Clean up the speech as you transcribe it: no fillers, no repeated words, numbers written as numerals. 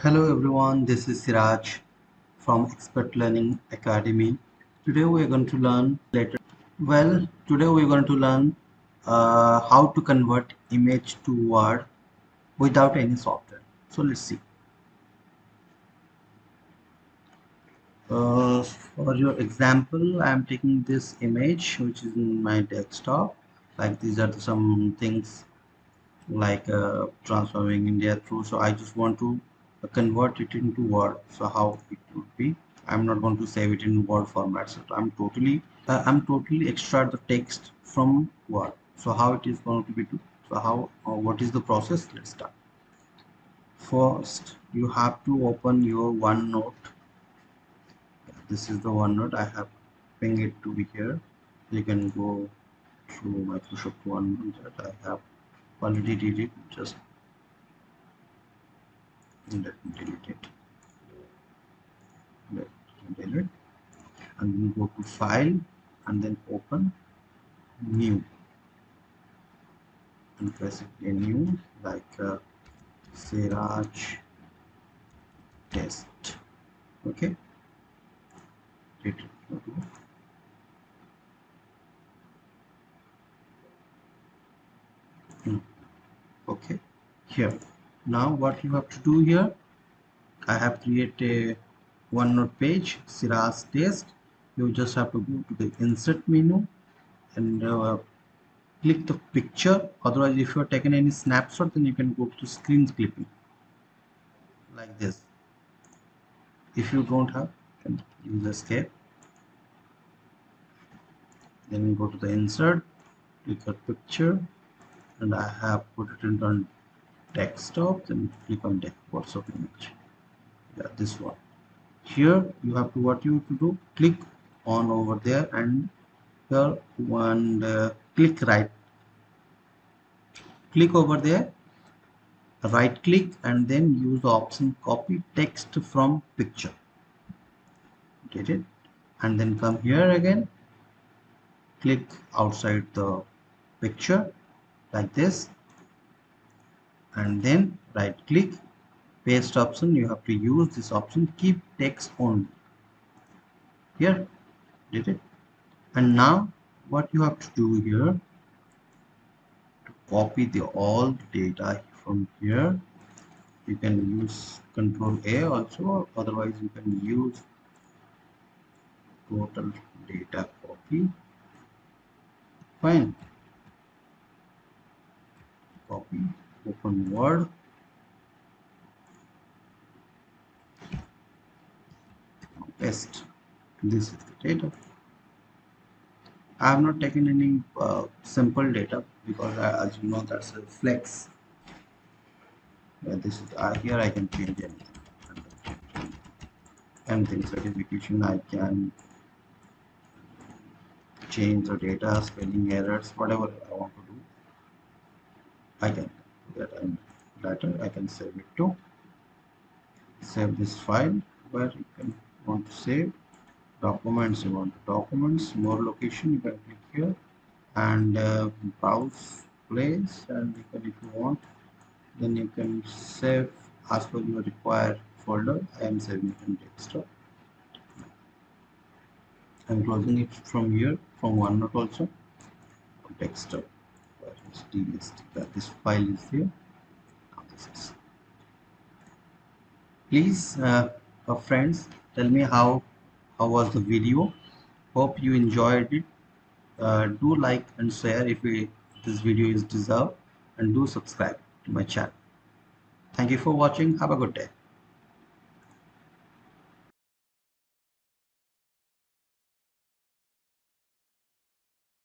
Hello everyone, this is Siraj from Expert Learning Academy. Today we are going to learn how to convert image to Word without any software. So let's see. For your example, I am taking this image which is in my desktop. Like these are some things like transforming India through. So I just want to convert it into Word. So how it would be? I'm not going to save it in Word format. So I'm totally extract the text from Word. So how it is going to be do? So how what is the process? Let's start. First, you have to open your OneNote. This is the OneNote. I have pinged it to be here. You can go through Microsoft OneNote that I have already did it. Just let me delete it. Delete and then go to file and then open new and press it in new like Siraj test. Okay, okay. Here now what you have to do here, I have created a OneNote page Siraj test. You just have to go to the insert menu and click the picture. Otherwise, if you are taking any snapshot, then you can go to screen clipping like this. If you don't have, you can use escape. Then go to the insert, click a picture, and I have put it in on desktop. Then click on WhatsApp image. Yeah, this one. Here you have to what you have to do. Click on over there and here and click right. Click over there. Right click and then use the option copy text from picture. Get it? And then come here again. Click outside the picture like this and then right click paste option. You have to use this option keep text only. Here, did it? And now what you have to do here, to copy the all data from here, you can use Control A also, otherwise you can use total data copy. Fine. Copy, open Word. Paste. This is the data. I have not taken any simple data because as you know that's a flex. This is here I can change anything certification. I can change the data, spelling errors, whatever I want to do. I can do that, and later I can save it to save this file where you can want to save documents. You want documents, more location, you can click here and browse place, and you can, if you want, then you can save as per your required folder. I am saving it in desktop. I'm closing it from here from OneNote also. Desktop. This file is here. Now this is. Please, friends, tell me how was the video. Hope you enjoyed it. Do like and share if this video is deserved, and do subscribe to my channel. Thank you for watching. Have a good day.